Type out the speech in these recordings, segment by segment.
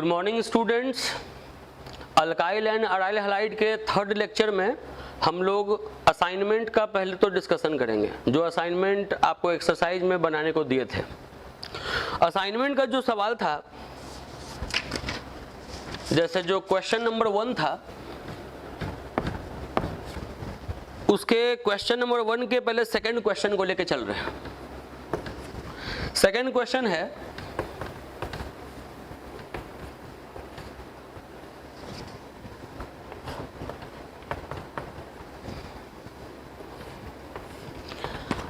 Good morning students. Alkyl and aryl halide के third lecture में हम लोग असाइनमेंट का पहले तो डिस्कशन करेंगे, जो असाइनमेंट आपको एक्सरसाइज में बनाने को दिए थे। असाइनमेंट का जो सवाल था, जैसे जो क्वेश्चन नंबर 1 था, उसके क्वेश्चन नंबर 1 के पहले सेकंड क्वेश्चन को लेके चल रहे हैं। सेकंड क्वेश्चन है,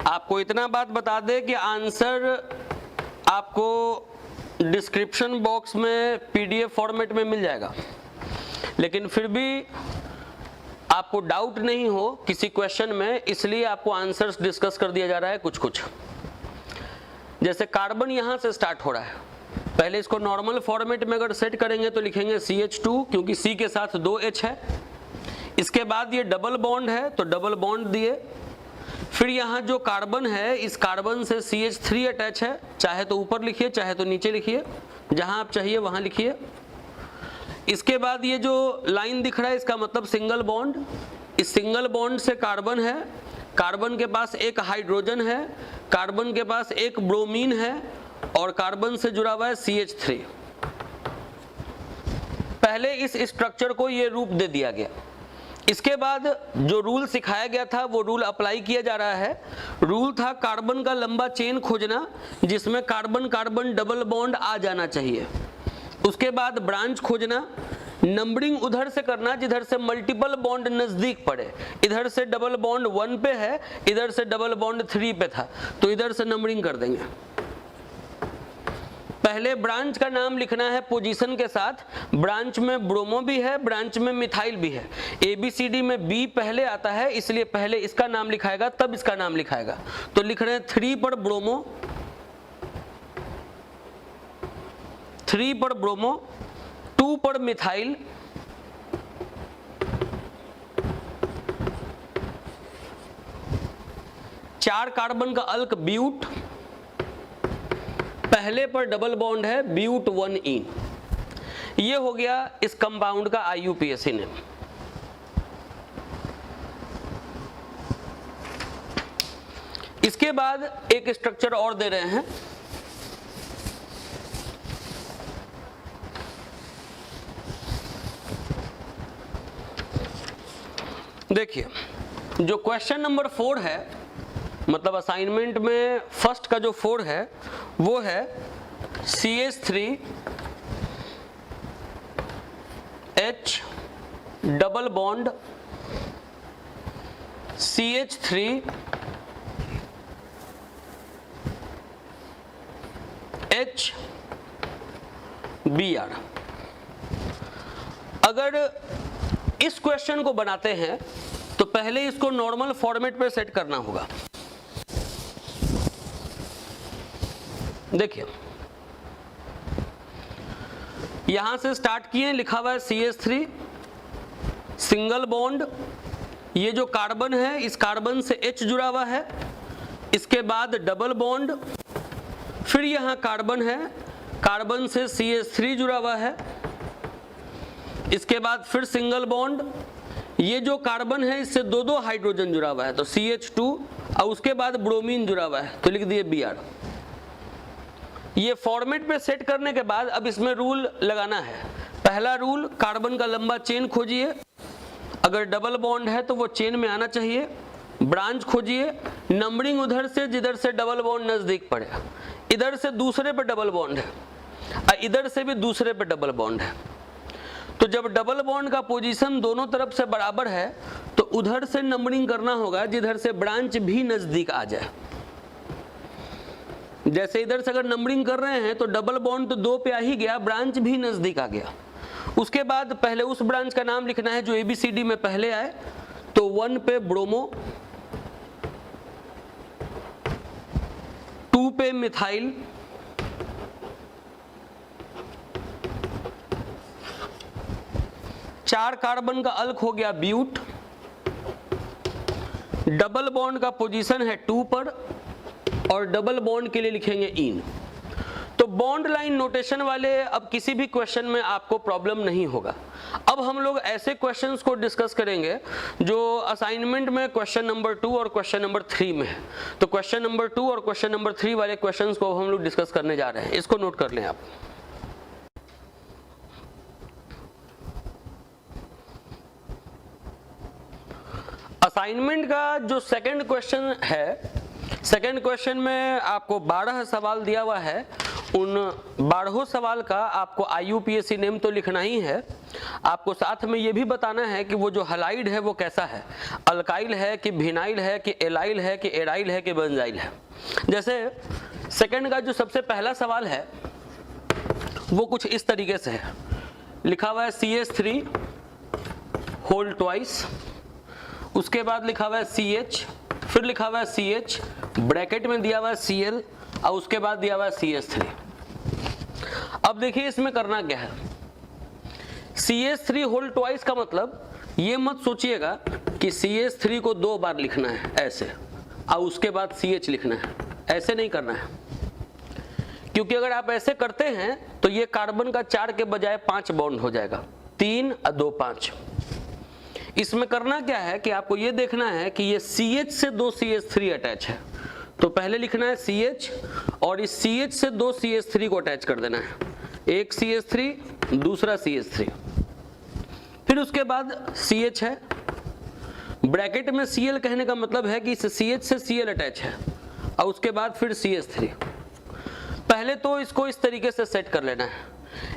आपको इतना बात बता दे कि आंसर आपको डिस्क्रिप्शन बॉक्स में पीडीएफ फॉर्मेट में मिल जाएगा, लेकिन फिर भी आपको डाउट नहीं हो किसी क्वेश्चन में, इसलिए आपको आंसर्स डिस्कस कर दिया जा रहा है कुछ कुछ। जैसे कार्बन यहां से स्टार्ट हो रहा है, पहले इसको नॉर्मल फॉर्मेट में अगर सेट करेंगे तो लिखेंगे CH2, क्योंकि C के साथ 2 H है। इसके बाद ये डबल बॉन्ड है तो डबल बॉन्ड दिए। फिर यहाँ जो कार्बन है, इस कार्बन से CH3 अटैच है, चाहे तो ऊपर लिखिए चाहे तो नीचे लिखिए, जहां आप चाहिए वहां लिखिए। इसके बाद ये जो लाइन दिख रहा है, इसका मतलब सिंगल बॉन्ड। इस सिंगल बॉन्ड से कार्बन है, कार्बन के पास एक हाइड्रोजन है, कार्बन के पास एक ब्रोमीन है और कार्बन से जुड़ा हुआ है CH3। पहले इस स्ट्रक्चर को ये रूप दे दिया गया। इसके बाद जो रूल सिखाया गया था वो रूल अप्लाई किया जा रहा है। रूल था कार्बन का लंबा चेन खोजना जिसमें कार्बन कार्बन डबल बॉन्ड आ जाना चाहिए। उसके बाद ब्रांच खोजना, नंबरिंग उधर से करना जिधर से मल्टीपल बॉन्ड नजदीक पड़े। इधर से डबल बॉन्ड 1 पे है, इधर से डबल बॉन्ड 3 पे था, तो इधर से नंबरिंग कर देंगे। पहले ब्रांच का नाम लिखना है पोजीशन के साथ। ब्रांच में ब्रोमो भी है, ब्रांच में मिथाइल भी है। ABCD में B पहले आता है, इसलिए पहले इसका नाम लिखाएगा तब इसका नाम लिखाएगा। तो लिख रहे हैं 3 पर ब्रोमो, 3 पर ब्रोमो, 2 पर मिथाइल, 4 कार्बन का अल्क ब्यूट, पहले पर डबल बॉन्ड है ब्यूट 1ene। ये हो गया इस कंपाउंड का IUPAC नेम। इसके बाद एक स्ट्रक्चर और दे रहे हैं। देखिए, जो क्वेश्चन नंबर 4 है, मतलब असाइनमेंट में फर्स्ट का जो 4 है वो है CH3 H double bond CH3 H Br। अगर इस क्वेश्चन को बनाते हैं तो पहले इसको नॉर्मल फॉर्मेट पे सेट करना होगा। देखिए, यहां से स्टार्ट किए, लिखा हुआ है CH3 सिंगल बॉन्ड। ये जो कार्बन है, इस कार्बन से H जुड़ा हुआ है। इसके बाद डबल बॉन्ड, फिर यहां कार्बन है, कार्बन से CH3 जुड़ा हुआ है। इसके बाद फिर सिंगल बॉन्ड, ये जो कार्बन है इससे 2 हाइड्रोजन जुड़ा हुआ है तो CH2, और उसके बाद ब्रोमीन जुड़ा हुआ है तो लिख दिए Br। ये फॉर्मेट पे सेट करने के बाद अब इसमें रूल लगाना है। पहला रूल, कार्बन का लंबा चेन खोजिए। अगर डबल बॉन्ड है तो वो चेन में आना चाहिए। ब्रांच खोजिए, नंबरिंग उधर से जिधर से डबल बॉन्ड नजदीक पड़े। इधर से दूसरे पे डबल बॉन्ड है और इधर से भी दूसरे पे डबल बॉन्ड है, तो जब डबल बॉन्ड का पोजीशन दोनों तरफ से बराबर है तो उधर से नंबरिंग करना होगा जिधर से ब्रांच भी नजदीक आ जाए। जैसे इधर से अगर नंबरिंग कर रहे हैं तो डबल बॉन्ड तो 2 पे आ ही गया, ब्रांच भी नजदीक आ गया। उसके बाद पहले उस ब्रांच का नाम लिखना है जो ABCD में पहले आए, तो 1 पे ब्रोमो, 2 पे मिथाइल, 4 कार्बन का अल्क हो गया ब्यूट, डबल बॉन्ड का पोजीशन है 2 पर और डबल बॉन्ड के लिए लिखेंगे इन। तो बॉन्ड लाइन नोटेशन वाले अब किसी भी क्वेश्चन में आपको प्रॉब्लम नहीं होगा। अब हम लोग ऐसे क्वेश्चंस को डिस्कस करेंगे जो असाइनमेंट में क्वेश्चन नंबर 2 और क्वेश्चन नंबर 3 में है। तो क्वेश्चन नंबर 2 और क्वेश्चन नंबर 3 वाले क्वेश्चंस को हम लोग डिस्कस करने जा रहे हैं, इसको नोट कर लें आप। असाइनमेंट का जो सेकंड क्वेश्चन है, सेकंड क्वेश्चन में आपको 12 सवाल दिया हुआ है। उन 12 सवाल का आपको IUPAC नेम तो लिखना ही है, आपको साथ में ये भी बताना है कि वो जो हलाइड है वो कैसा है, अल्काइल है कि भिनाइल है कि एलाइल है कि एराइल है कि बेंजाइल है। जैसे सेकंड का जो सबसे पहला सवाल है वो कुछ इस तरीके से है, लिखा हुआ है CH3 होल ट्वाइस, उसके बाद लिखा हुआ है CH, फिर लिखा हुआ है CH, ब्रैकेट में दिया हुआ है Cl और उसके बाद दिया हुआ है CH3। अब देखिए इसमें करना क्या है। CH3 होल ट्वाइस का मतलब ये मत सोचिएगा कि CH3 को 2 बार लिखना है ऐसे और उसके बाद CH लिखना है, ऐसे नहीं करना है, क्योंकि अगर आप ऐसे करते हैं तो ये कार्बन का 4 के बजाय 5 बॉन्ड हो जाएगा, 3 और 2 5। इसमें करना क्या है कि आपको ये देखना है कि ये CH से 2 CH3 अटैच है, तो पहले लिखना है CH और इस CH से 2 CH3 को अटैच कर देना है, एक CH3 दूसरा CH3, फिर उसके बाद CH है, ब्रैकेट में Cl कहने का मतलब है कि इस CH से Cl अटैच है और उसके बाद फिर CH3। पहले तो इसको इस तरीके से सेट कर लेना है।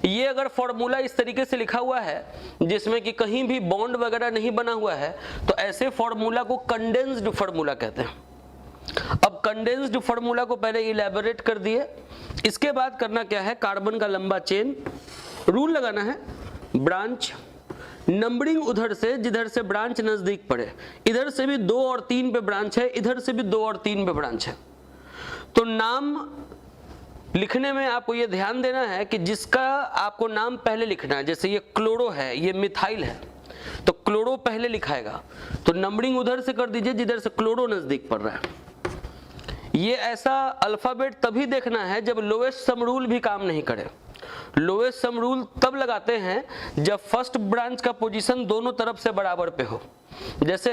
ये अगर फॉर्मूला इस तरीके से लिखा हुआ है जिसमें कि कहीं भी बॉन्ड वगैरह नहीं बना हुआ है तो ऐसे फॉर्मूला को कंडेंस्ड फॉर्मूला कहते हैं। अब कंडेंस्ड फॉर्मूला को पहले इलैबोरेट कर दिए, इसके बाद करना क्या है, कार्बन का लंबा चेन, रूल लगाना है, ब्रांच नंबरिंग उधर से जिधर से ब्रांच नजदीक पड़े, इधर से भी 2 और 3 पे ब्रांच है, इधर से भी 2 और 3 पे ब्रांच है। तो नाम लिखने में आपको ये ध्यान देना है कि जिसका आपको नाम पहले लिखना है, जैसे ये क्लोरो है, ये मिथाइल है, तो क्लोरो पहले लिखाएगा, तो नंबरिंग उधर से कर दीजिए जिधर से क्लोरो नजदीक पड़ रहा है। ये ऐसा अल्फाबेट तभी देखना है जब लोएस्ट सम रूल भी काम नहीं करे। लोएस्ट सम रूल तब लगाते हैं जब फर्स्ट ब्रांच का पोजीशन दोनों तरफ से बराबर पे हो। जैसे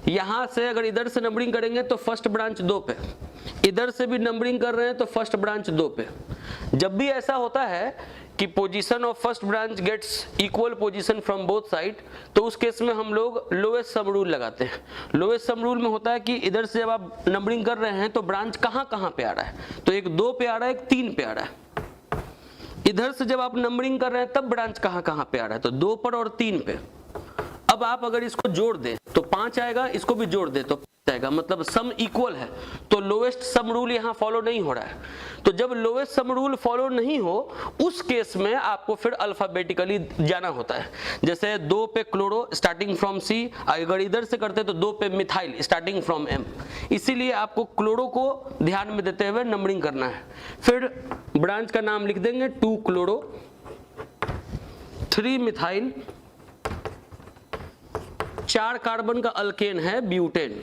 यहां से अगर इधर से नंबरिंग करेंगे तो फर्स्ट ब्रांच 2 पे, इधर से भी नंबरिंग कर रहे हैं तो फर्स्ट ब्रांच 2 पे। जब भी ऐसा होता है कि position of first branch gets equal position from both side, तो उस केस में हम लोग लोएस्ट सम रूल लगाते हैं। लोएस्ट सम रूल में होता है कि इधर से जब आप नंबरिंग कर रहे हैं तो ब्रांच कहां पे आ रहा है, तो एक 2 पे आ रहा है, एक 3 पे आ रहा है। इधर से जब आप नंबरिंग कर रहे हैं तब ब्रांच कहां पे आ रहा है, तो 2 पर और 3 पे। अब आप अगर इसको जोड़ दें तो 5 आएगा, इसको भी जोड़ दें तो 5 आएगा, मतलब सम इक्वल है, तो लोएस्ट सम रूल यहां फॉलो नहीं हो रहा है। तो जब लोएस्ट सम रूल फॉलो नहीं हो उस केस में आपको फिर अल्फाबेटिकली जाना होता है। जैसे 2 पे क्लोरो स्टार्टिंग फ्रॉम C, अगर इधर से करते तो 2 पे मिथाइल स्टार्टिंग फ्रॉम M। इसीलिए आपको क्लोरो को ध्यान में देते हुए नंबरिंग करना है। फिर ब्रांच का नाम लिख देंगे 2 क्लोरो, 3 मिथाइल, 4 कार्बन का अल्केन है ब्यूटेन।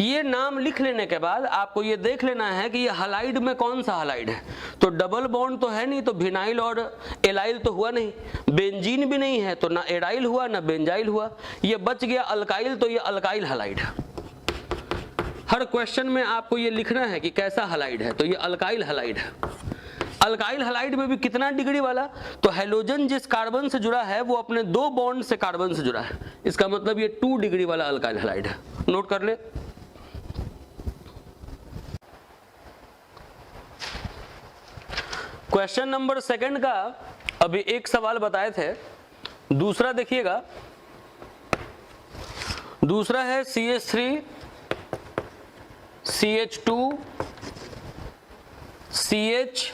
ये नाम लिख लेने के बाद आपको ये देख लेना है कि ये हलाइड में कौन सा हलाइड है। तो डबल बॉन्ड तो है नहीं, तो विनाइल और एलाइल तो हुआ नहीं, बेंजीन भी नहीं है तो ना एराइल हुआ ना बेंजाइल हुआ, ये बच गया अल्काइल, तो ये अल्काइल हलाइड है। हर क्वेश्चन में आपको ये लिखना है कि कैसा हलाइड है, तो ये अल्काइल हलाइड है। अल्काइल हलाइड में भी कितना डिग्री वाला, तो हैलोजन जिस कार्बन से जुड़ा है वो अपने 2 बॉन्ड से कार्बन से जुड़ा है, इसका मतलब ये 2 डिग्री वाला अल्काइल हलाइड है। नोट कर ले। क्वेश्चन नंबर 2 का अभी एक सवाल बताए थे, दूसरा देखिएगा। दूसरा है CH3 CH2 CH,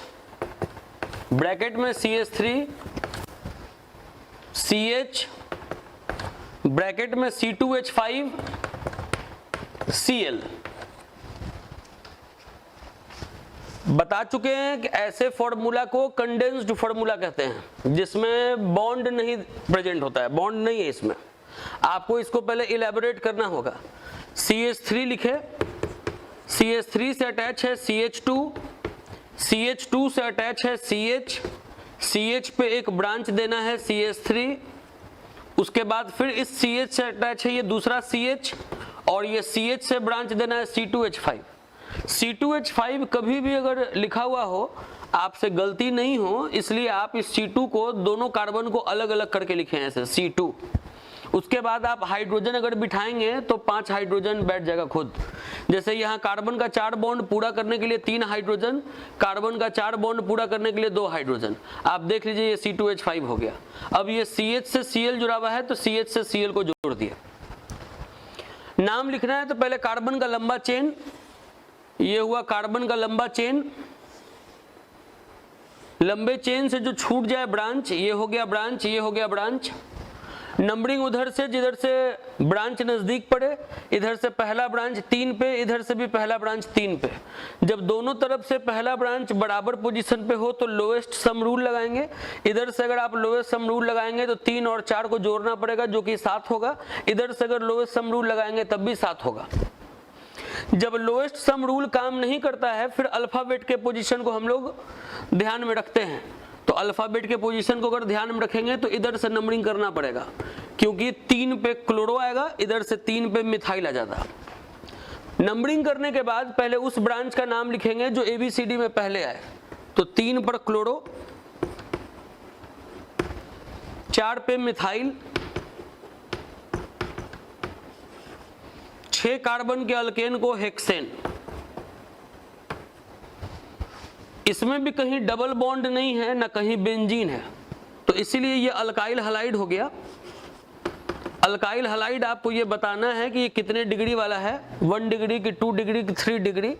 ब्रैकेट में CH3 CH, ब्रैकेट में C2H5 Cl। बता चुके हैं कि ऐसे फॉर्मूला को कंडेंस्ड फॉर्मूला कहते हैं जिसमें बॉन्ड नहीं प्रेजेंट होता है, बॉन्ड नहीं है इसमें। आपको इसको पहले इलैबोरेट करना होगा। CH3 लिखे, CH3 से अटैच है CH2, CH2 से अटैच है CH, CH पे एक ब्रांच देना है CH3, उसके बाद फिर इस CH से अटैच है ये दूसरा CH, और ये CH से ब्रांच देना है C2H5। C2H5 कभी भी अगर लिखा हुआ हो, आपसे गलती नहीं हो, इसलिए आप इस C2 को दोनों कार्बन को अलग अलग करके लिखें ऐसे C2। उसके बाद आप हाइड्रोजन अगर बिठाएंगे तो 5 हाइड्रोजन बैठ जाएगा खुद। जैसे यहाँ कार्बन का 4 बॉन्ड पूरा करने के लिए 3 हाइड्रोजन, कार्बन का 4 बॉन्ड पूरा करने के लिए 2 हाइड्रोजन। आप देख लीजिए ये C2H5 हो गया। अब ये CH से Cl जुड़ा हुआ है तो CH से Cl को जोड़ दिया। नाम लिखना है तो पहले कार्बन का लंबा चेन, ये हुआ कार्बन का लंबा चेन। लंबे चेन से जो छूट जाए ब्रांच, ये हो गया ब्रांच, ये हो गया ब्रांच। नंबरिंग उधर से जिधर से ब्रांच नजदीक पड़े, इधर से पहला ब्रांच 3 पे, इधर से भी पहला ब्रांच 3 पे। जब दोनों तरफ से पहला ब्रांच बराबर पोजीशन पे हो तो लोएस्ट सम रूल लगाएंगे। इधर से अगर आप लोएस्ट सम रूल लगाएंगे तो 3 और 4 को जोड़ना पड़ेगा जो कि 7 होगा। इधर से अगर लोएस्ट सम रूल लगाएंगे तब भी 7 होगा। जब लोएस्ट सम रूल काम नहीं करता है फिर अल्फाबेट के पोजीशन को हम लोग ध्यान में रखते हैं। तो अल्फाबेट के पोजीशन को अगर ध्यान में रखेंगे तो इधर से नंबरिंग करना पड़ेगा, क्योंकि 3 पे क्लोरो आएगा, इधर से 3 पे मिथाइल आ जाता। नंबरिंग करने के बाद पहले उस ब्रांच का नाम लिखेंगे जो ABCD में पहले आए। तो 3 पर क्लोरो, 4 पे मिथाइल, 6 कार्बन के अल्केन को हेक्सेन। इसमें भी कहीं डबल बॉन्ड नहीं है ना कहीं बेंजीन है, तो इसीलिए ये अल्काइल हलाइड हो गया। अल्काइल हलाइड आपको ये बताना है कि ये कितने डिग्री वाला है, 1 डिग्री की, 2 डिग्री की, 3 डिग्री।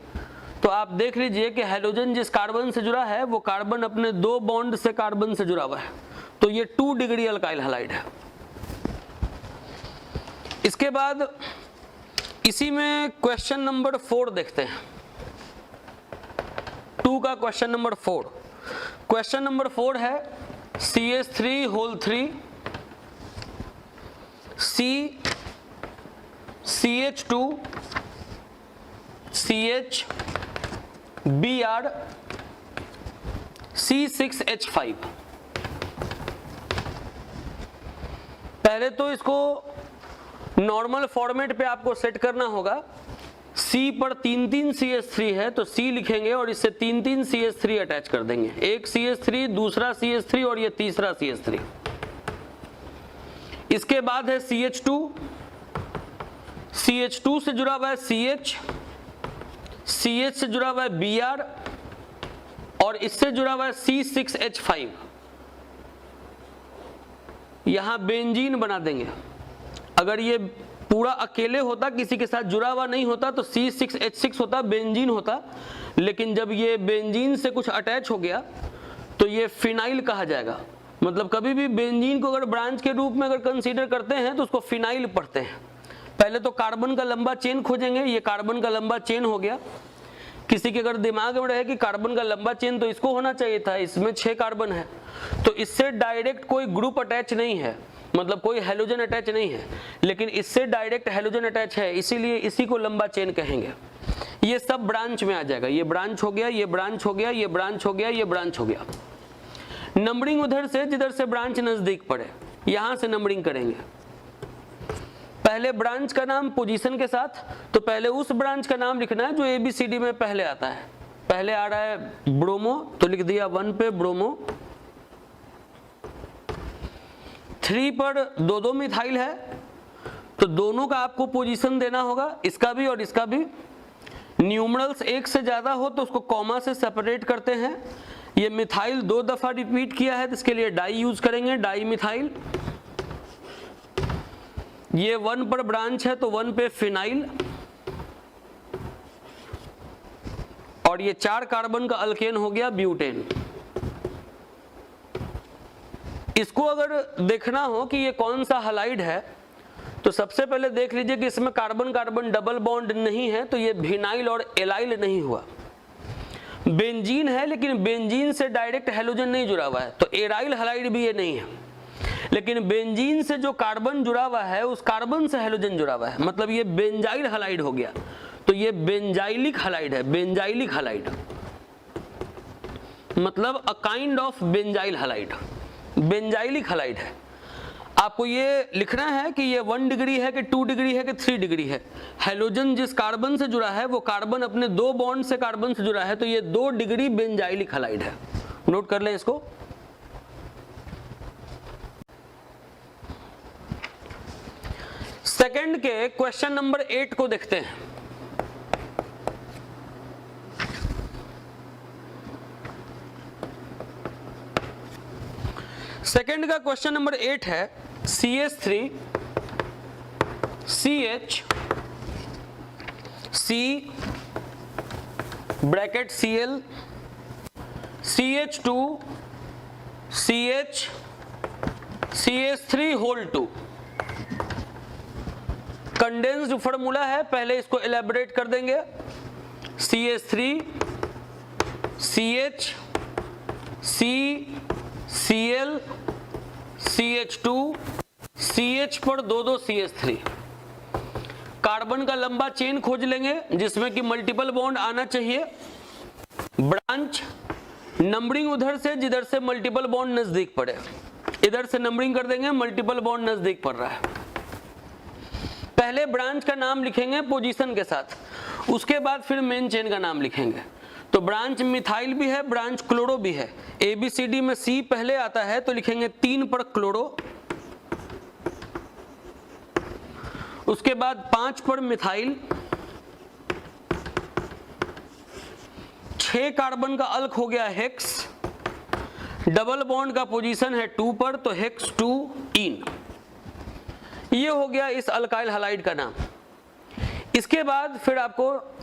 तो आप देख लीजिए कि हाइड्रोजन जिस कार्बन से जुड़ा है वो कार्बन अपने 2 बॉन्ड से कार्बन से जुड़ा हुआ है, तो ये 2 डिग्री अल्काइल हलाइड है। इसके बाद इसी में क्वेश्चन नंबर 4 देखते हैं। 2 का क्वेश्चन नंबर 4। क्वेश्चन नंबर 4 है CH3 whole 3 CH2 CH Br C6H5। पहले तो इसको नॉर्मल फॉर्मेट पे आपको सेट करना होगा। C पर 3 CH3 है तो C लिखेंगे और इससे 3 CH3 अटैच कर देंगे। एक CH3, दूसरा CH3 और ये तीसरा CH3। इसके बाद है CH2, CH2 से जुड़ा हुआ है CH, CH से जुड़ा हुआ है Br और इससे जुड़ा हुआ है C6H5। यहां बेंजीन बना देंगे। अगर ये पूरा अकेले होता, किसी के साथ जुड़ा हुआ नहीं होता तो C6H6 होता, बेंजीन होता। लेकिन जब ये बेंजीन से कुछ अटैच हो गया तो ये फिनाइल कहा जाएगा। मतलब कभी भी बेंजीन को अगर ब्रांच के रूप में अगर कंसीडर करते हैं तो उसको फिनाइल पढ़ते हैं। पहले तो कार्बन का लंबा चेन खोजेंगे, ये कार्बन का लंबा चेन हो गया। किसी के अगर दिमाग में रहे कि कार्बन का लंबा चेन तो इसको होना चाहिए था, इसमें 6 कार्बन है, तो इससे डायरेक्ट कोई ग्रुप अटैच नहीं है, मतलब कोई हेलोजन अटैच नहीं है, लेकिन इससे डायरेक्ट हेलोजन अटैच है, इसीलिए इसी को लंबा चेन कहेंगे। ये सब ब्रांच में आ जाएगा। ये ब्रांच हो गया, ये ब्रांच हो गया, ये ब्रांच हो गया, ये ब्रांच हो गया। नंबरिंग उधर से जिधर से ब्रांच नजदीक पड़े, यहां से नंबरिंग करेंगे। पहले ब्रांच का नाम पोजीशन के साथ, तो पहले उस ब्रांच का नाम लिखना है जो ABCD में पहले आता है। पहले आ रहा है ब्रोमो तो लिख दिया 1 पे ब्रोमो। 3 पर 2 मिथाइल है तो दोनों का आपको पोजीशन देना होगा, इसका भी और इसका भी। न्यूमरल्स 1 से ज्यादा हो तो उसको कॉमा से सेपरेट करते हैं। ये मिथाइल 2 दफा रिपीट किया है तो इसके लिए डाई यूज करेंगे, डाई मिथाइल। ये 1 पर ब्रांच है तो 1 पे फिनाइल, और ये 4 कार्बन का अल्केन हो गया ब्यूटेन। इसको अगर देखना हो कि ये कौन सा हलाइड है तो सबसे पहले देख लीजिए कि इसमें कार्बन कार्बन डबल बॉन्ड नहीं है, तो ये विनाइल और एलाइल नहीं हुआ। बेंजीन है लेकिन बेंजीन से डायरेक्ट हेलोजन नहीं जुड़ा हुआ है, तो एराइल हलाइड भी ये नहीं है। लेकिन बेंजीन से जो कार्बन जुड़ा हुआ है उस कार्बन से हेलोजन जुड़ा हुआ है, मतलब ये बेंजाइल हलाइड हो गया। तो ये बेंजाइलिक हलाइड है, बेंजाइलिक हलाइड। मतलब a kind of benzyl halide, benzylic halide है। आपको ये लिखना है कि ये 1 डिग्री है कि 2 डिग्री है कि 3 डिग्री है। हैलोजन जिस कार्बन से जुड़ा है वो कार्बन अपने 2 बॉन्ड से कार्बन से जुड़ा है, तो ये 2 डिग्री बेंजाइलिक हैलाइड है। नोट कर लें इसको। सेकंड के क्वेश्चन नंबर 8 को देखते हैं। सेकंड का क्वेश्चन नंबर 8 है CH3 CH C bracket Cl CH2 CH CH3 whole 2। Condensed formula है, पहले इसको एलैबोरेट कर देंगे। CH3 CH C Cl CH2 CH पर 2 CH3। कार्बन का लंबा चेन खोज लेंगे जिसमें कि मल्टीपल बॉन्ड आना चाहिए। ब्रांच नंबरिंग उधर से जिधर से मल्टीपल बॉन्ड नजदीक पड़े, इधर से नंबरिंग कर देंगे, मल्टीपल बॉन्ड नजदीक पड़ रहा है। पहले ब्रांच का नाम लिखेंगे पोजीशन के साथ, उसके बाद फिर मेन चेन का नाम लिखेंगे। तो ब्रांच मिथाइल भी है, ब्रांच क्लोरो भी है। ABCD में C पहले आता है तो लिखेंगे 3 पर क्लोरो, उसके बाद 5 पर मिथाइल, 6 कार्बन का अल्क हो गया हेक्स, डबल बॉन्ड का पोजीशन है 2 पर तो हेक्स 2 इन। ये हो गया इस अल्काइल हैलाइड का नाम। इसके बाद फिर आपको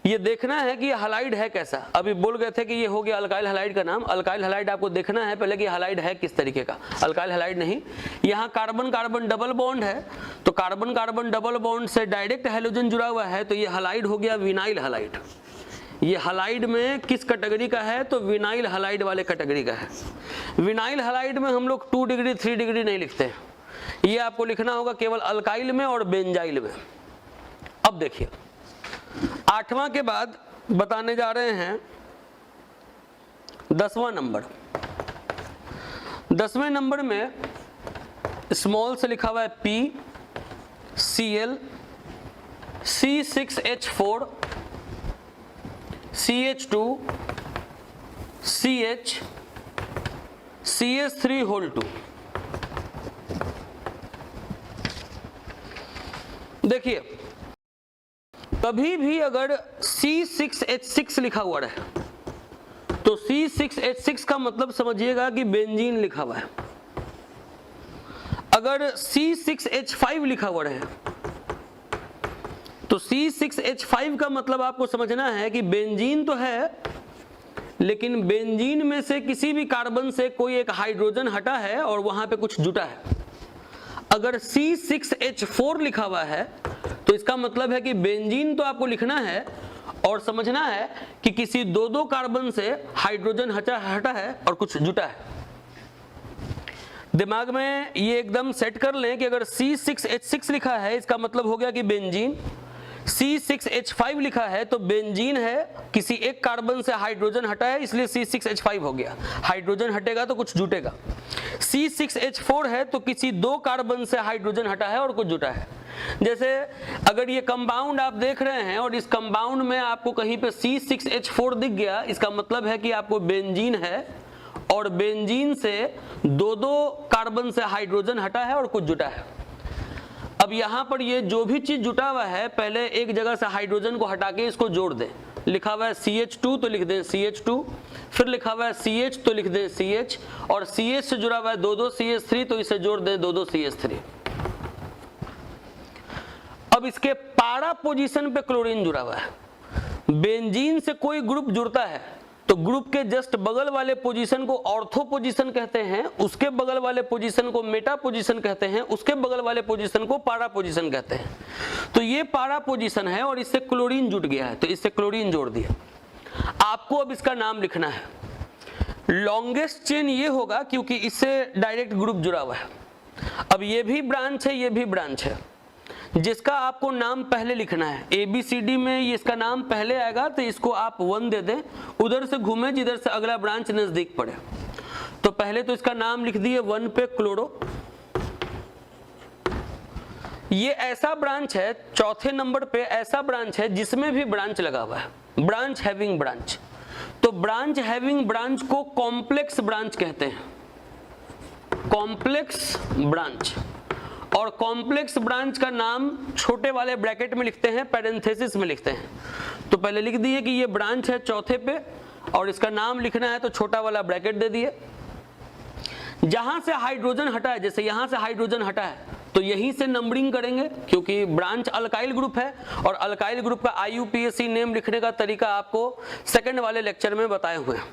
ये देखना है कि ये हैलाइड है कैसा। अभी बोल गए थे कि ये हो गया अल्काइल हैलाइड का नाम। अल्काइल हैलाइड आपको देखना है पहले कि हैलाइड है किस तरीके का। अल्काइल हैलाइड नहीं, यहाँ कार्बन कार्बन डबल बॉन्ड है तो कार्बन कार्बन डबल बॉन्ड से डायरेक्ट हैलोजन जुड़ा हुआ है तो ये हैलाइड हो गया विनाइल हैलाइड। ये हैलाइड में किस कैटेगरी का है तो विनाइल हैलाइड वाले कैटेगरी का है। विनाइल हैलाइड में हम लोग 2 डिग्री 3 डिग्री नहीं लिखते हैं, ये आपको लिखना होगा केवल अल्काइल में और बेंजाइल में। अब देखिए 8वां के बाद बताने जा रहे हैं 10वां नंबर। 10वें नंबर में स्मॉल से लिखा हुआ है PCl C6H4 CH2 CH CH3 whole 2। देखिए कभी भी अगर C6H6 लिखा हुआ है तो C6H6 का मतलब समझिएगा कि बेंजीन लिखा हुआ है। अगर C6H5 लिखा हुआ है तो C6H5 का मतलब आपको समझना है कि बेंजीन तो है लेकिन बेंजीन में से किसी भी कार्बन से कोई एक हाइड्रोजन हटा है और वहां पे कुछ जुटा है। अगर C6H4 लिखा हुआ है तो इसका मतलब है कि बेंजीन तो आपको लिखना है और समझना है कि किसी 2 कार्बन से हाइड्रोजन हटा है और कुछ जुटा है। दिमाग में ये एकदम सेट कर लें कि अगर C6H6 लिखा है इसका मतलब हो गया कि बेंजीन, C6H5 लिखा है तो बेंजीन है, किसी एक कार्बन से हाइड्रोजन हटा है इसलिए C6H5 हो गया, हाइड्रोजन हटेगा तो कुछ जुटेगा। C6H4 है तो किसी 2 कार्बन से हाइड्रोजन हटा है और कुछ जुटा है। जैसे अगर ये कंपाउंड आप देख रहे हैं और इस कंपाउंड में आपको कहीं पे C6H4 दिख गया, इसका मतलब है कि आपको बेंजीन है और बेंजीन से 2 कार्बन से हाइड्रोजन हटा है और कुछ जुटा है। अब यहाँ पर ये जो भी चीज जुटा हुआ है पहले एक जगह से हाइड्रोजन को हटा के इसको जोड़ दें। लिखा हुआ है CH2 तो लिख दें CH2, फिर लिखा हुआ है CH तो लिख दें CH, और CH से जुड़ा हुआ है 2 CH3 तो इसे जोड़ दें 2 CH3। अब इसके पारा पोजीशन पे क्लोरीन जुड़ा हुआ है। बेंजीन से कोई ग्रुप जुड़ता है तो ग्रुप के जस्ट बगल वाले पोजीशन को ऑर्थो पोजीशन कहते हैं, उसके बगल वाले पोजीशन को मेटा पोजीशन कहते हैं, उसके बगल वाले पोजीशन को पारा पोजीशन कहते हैं। तो ये पारा पोजीशन है और इससे क्लोरीन जुट गया है तो इससे क्लोरीन जोड़ दिया। आपको अब इसका नाम लिखना है। लॉन्गेस्ट चेन ये होगा क्योंकि इससे डायरेक्ट ग्रुप जुड़ा हुआ है। अब ये भी ब्रांच है, ये भी ब्रांच है। जिसका आपको नाम पहले लिखना है। ABCD में ये इसका नाम पहले आएगा तो इसको आप 1 दे दें, उधर से घूमें जिधर से अगला ब्रांच नजदीक पड़े। तो पहले तो इसका नाम लिख दिए 1 पे क्लोरो। ये ऐसा ब्रांच है, चौथे नंबर पे ऐसा ब्रांच है जिसमें भी ब्रांच लगा हुआ है, ब्रांच हैविंग ब्रांच। तो ब्रांच हैविंग ब्रांच को कॉम्प्लेक्स ब्रांच कहते हैं, कॉम्प्लेक्स ब्रांच। और कॉम्प्लेक्स ब्रांच का नाम छोटे वाले ब्रैकेट में लिखते हैं, पैरेंथेसिस में लिखते हैं। तो पहले लिख दिए कि ये ब्रांच है चौथे पे और इसका नाम लिखना है तो छोटा वाला ब्रैकेट दे दिए। जहां से हाइड्रोजन हटा है, जैसे यहां से हाइड्रोजन हटा है तो यहीं से नंबरिंग करेंगे, क्योंकि ब्रांच अल्काइल ग्रुप है और अल्काइल ग्रुप का IUPAC नेम लिखने का तरीका आपको सेकंड वाले लेक्चर में बताए हुए हैं।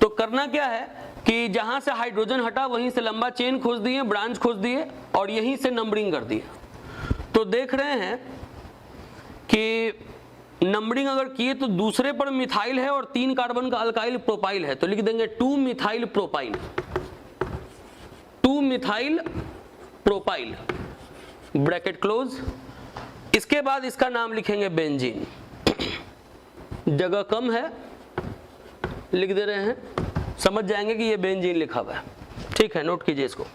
तो करना क्या है कि जहां से हाइड्रोजन हटा वहीं से लंबा चेन खोज दिए, ब्रांच खोज दिए और यहीं से नंबरिंग कर दिए। तो देख रहे हैं कि नंबरिंग अगर किए तो दूसरे पर मिथाइल है और 3 कार्बन का अल्काइल प्रोपाइल है, तो लिख देंगे 2 methyl propyl, 2 methyl propyl, bracket close. इसके बाद इसका नाम लिखेंगे बेंजीन। जगह कम है, लिख दे रहे हैं, समझ जाएंगे कि ये बेंजीन लिखा हुआ है। ठीक है, नोट कीजिए इसको।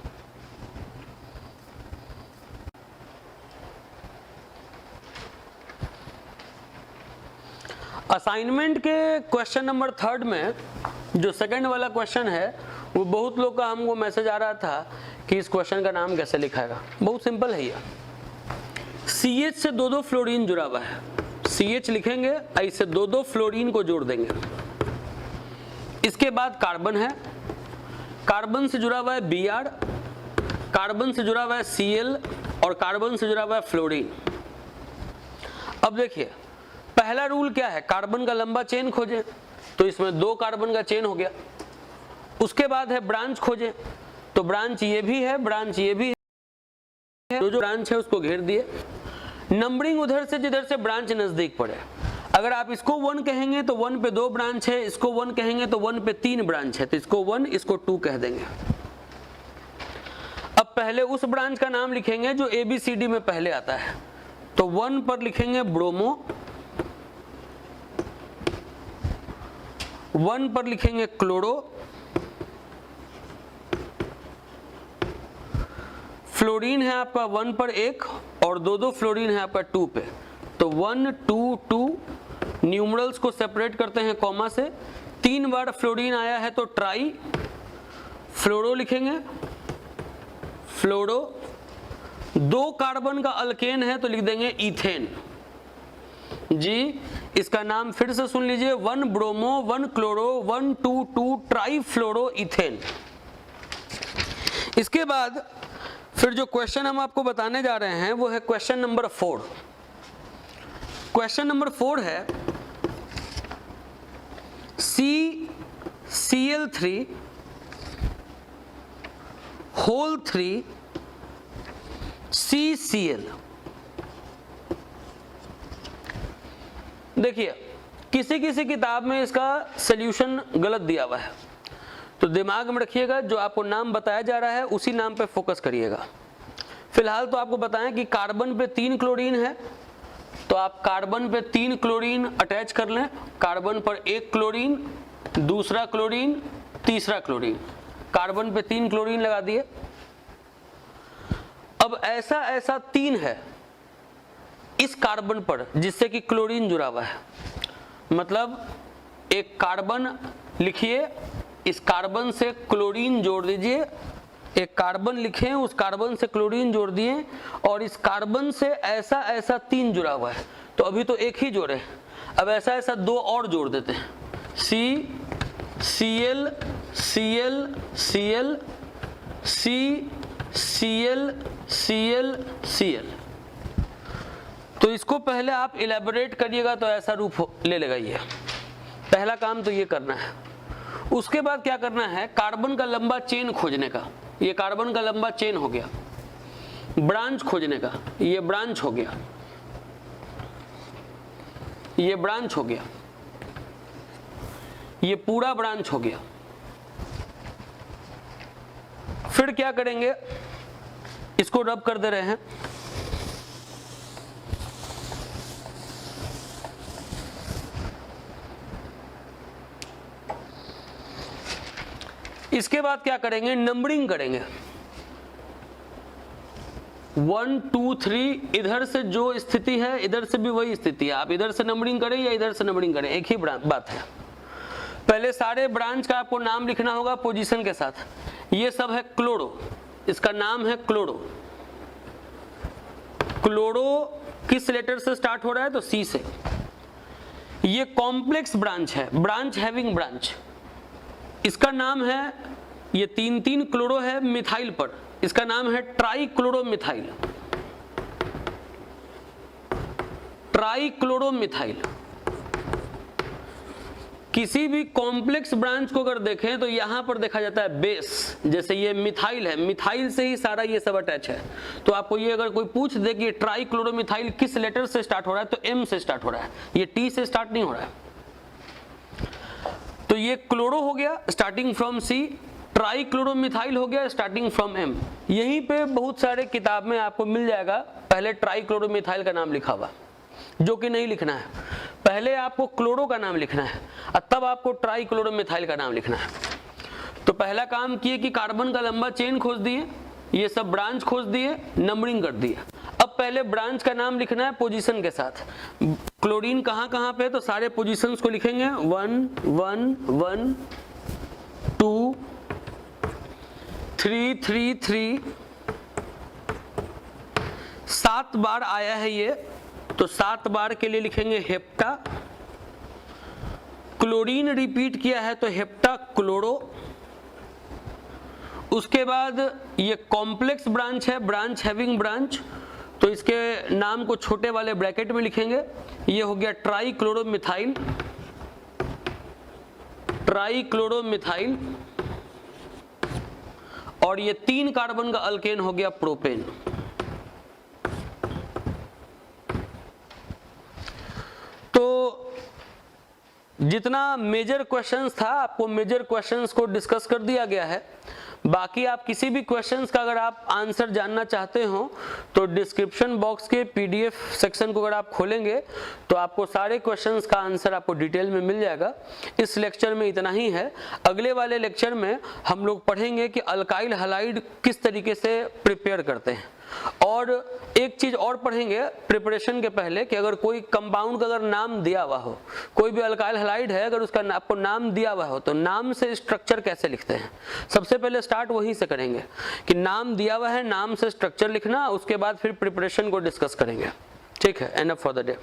असाइनमेंट के क्वेश्चन नंबर 3 में जो सेकंड वाला क्वेश्चन है वो बहुत लोग का हमको मैसेज आ रहा था कि इस क्वेश्चन का नाम कैसे लिखाएगा। बहुत सिंपल है ये, CH से 2-2 फ्लोरीन जुड़ा हुआ है, CH लिखेंगे, ऐसे 2-2 फ्लोरीन को जोड़ देंगे। इसके बाद कार्बन है, कार्बन से जुड़ा हुआ है Br, कार्बन से जुड़ा हुआ है Cl और कार्बन से जुड़ा हुआ है फ्लोरीन। अब देखिए पहला रूल क्या है, कार्बन का लंबा चेन खोजें, तो इसमें 2 कार्बन का चेन हो गया। उसके बाद है ब्रांच खोजें, तो ब्रांच ये भी है, ब्रांच ये भी है, जो ब्रांच है उसको घेर दिए। नंबरिंग उधर से जिधर से ब्रांच नजदीक पड़े। अगर आप इसको 1 कहेंगे तो 1 पे 2 ब्रांच है, इसको 1 कहेंगे तो 1 पे 3 ब्रांच है, तो इसको 1 इसको 2 कह देंगे। अब पहले उस ब्रांच का नाम लिखेंगे जो ABCD में पहले आता है, तो 1 पर लिखेंगे ब्रोमो, 1 पर लिखेंगे क्लोरो, फ्लोरीन है आपका 1 पर 1 और 2-2 फ्लोरीन है आपका 2 पे, तो 1 2 2 न्यूमरल्स को सेपरेट करते हैं कॉमा से। 3 बार फ्लोरीन आया है तो ट्राई, फ्लोरो लिखेंगे, फ्लोरो। 2 कार्बन का अल्केन है तो लिख देंगे इथेन। जी इसका नाम फिर से सुन लीजिए, 1 ब्रोमो, 1 क्लोरो, 1 2 2 ट्राई फ्लोरो इथेन। इसके बाद फिर जो क्वेश्चन हम आपको बताने जा रहे हैं वो है क्वेश्चन नंबर 4। क्वेश्चन नंबर 4 है CCl3 होल 3 CCl। देखिए किसी किसी किताब में इसका सॉल्यूशन गलत दिया हुआ है, तो दिमाग में रखिएगा, जो आपको नाम बताया जा रहा है उसी नाम पे फोकस करिएगा। फिलहाल तो आपको बताएं कि कार्बन पे 3 क्लोरीन है, तो आप कार्बन पे 3 क्लोरीन अटैच कर लें। कार्बन पर 1 क्लोरीन, दूसरा क्लोरीन, तीसरा क्लोरीन, कार्बन पे 3 क्लोरीन लगा दिए। अब ऐसा 3 है इस कार्बन पर जिससे कि क्लोरीन जुड़ा हुआ है, मतलब एक कार्बन लिखिए, इस कार्बन से क्लोरीन जोड़ दीजिए, एक कार्बन लिखें, उस कार्बन से क्लोरीन जोड़ दिए और इस कार्बन से ऐसा 3 जुड़ा हुआ है, तो अभी तो एक ही जोड़े, अब ऐसा 2 और जोड़ देते हैं, CCl Cl Cl CCl Cl Cl। तो इसको पहले आप इलेबोरेट करिएगा तो ऐसा रूप ले लेगा ये। पहला काम तो ये करना है। उसके बाद क्या करना है, कार्बन का लंबा चेन खोजने का। ये कार्बन का लंबा चेन हो गया। ब्रांच खोजने का, ये ब्रांच हो गया, ये ब्रांच हो गया, ये पूरा ब्रांच हो गया। फिर क्या करेंगे, इसको रब कर दे रहे हैं। इसके बाद क्या करेंगे, नंबरिंग करेंगे। 1 2 3, इधर से जो स्थिति है इधर से भी वही स्थिति है। आप इधर से नंबरिंग करें या इधर से नंबरिंग करें, एक ही बात है। पहले सारे ब्रांच का आपको नाम लिखना होगा पोजीशन के साथ। ये सब है क्लोरो, इसका नाम है क्लोरो। क्लोरो किस लेटर से स्टार्ट हो रहा है, तो सी से। ये कॉम्प्लेक्स ब्रांच है, ब्रांच हैविंग ब्रांच। इसका नाम है, ये 3 क्लोरो है मिथाइल पर, इसका नाम है ट्राइक्लोरोमिथाइल। ट्राइक्लोरोमिथाइल। किसी भी कॉम्प्लेक्स ब्रांच को अगर देखें तो यहां पर देखा जाता है बेस, जैसे ये मिथाइल है, मिथाइल से ही सारा ये सब अटैच है। तो आपको ये अगर कोई पूछ दे कि ट्राइक्लोरोमिथाइल किस लेटर से स्टार्ट हो रहा है, तो एम से स्टार्ट हो रहा है, ये टी से स्टार्ट नहीं हो रहा है। तो ये क्लोरो हो गया स्टार्टिंग फ्रॉम सी, ट्राइक्लोरोमिथाइल हो गया स्टार्टिंग फ्रॉम एम। यहीं पे बहुत सारे किताब में आपको मिल जाएगा पहले ट्राइक्लोरोमिथाइल का नाम लिखा हुआ, जो कि नहीं लिखना है। पहले आपको क्लोरो का नाम लिखना है और तब आपको ट्राइक्लोरोमिथाइल का नाम लिखना है। तो पहला काम किए कि कार्बन का लंबा चेन खोज दिए, ये सब ब्रांच खोज दिए, नंबरिंग कर दिए। अब पहले ब्रांच का नाम लिखना है पोजीशन के साथ। क्लोरीन कहाँ कहाँ पे, तो सारे पोजीशंस को लिखेंगे 1 1 1 2 3 3 3। 7 बार आया है ये, तो 7 बार के लिए लिखेंगे हेप्टा। क्लोरीन रिपीट किया है तो हेप्टा क्लोरो। उसके बाद ये कॉम्प्लेक्स ब्रांच है, ब्रांच हैविंग ब्रांच, तो इसके नाम को छोटे वाले ब्रैकेट में लिखेंगे। ये हो गया ट्राइक्लोरोमिथाइल, ट्राइक्लोरोमिथाइल। और ये 3 कार्बन का अल्केन हो गया प्रोपेन। तो जितना मेजर क्वेश्चंस था, आपको मेजर क्वेश्चंस को डिस्कस कर दिया गया है। बाकी आप किसी भी क्वेश्चंस का अगर आप आंसर जानना चाहते हो तो डिस्क्रिप्शन बॉक्स के पीडीएफ सेक्शन को अगर आप खोलेंगे तो आपको सारे क्वेश्चंस का आंसर आपको डिटेल में मिल जाएगा। इस लेक्चर में इतना ही है। अगले वाले लेक्चर में हम लोग पढ़ेंगे कि अल्काइल हैलाइड किस तरीके से प्रिपेयर करते हैं। और एक चीज और पढ़ेंगे प्रिपरेशन के पहले कि अगर कोई कंपाउंड का अगर नाम दिया हुआ हो, कोई भी अल्काइल हैलाइड है, अगर उसका आपको नाम दिया हुआ हो तो नाम से स्ट्रक्चर कैसे लिखते हैं। सबसे पहले स्टार्ट वहीं से करेंगे कि नाम दिया हुआ है, नाम से स्ट्रक्चर लिखना, उसके बाद फिर प्रिपरेशन को डिस्कस करेंगे। ठीक है, एनफ फॉर द डे।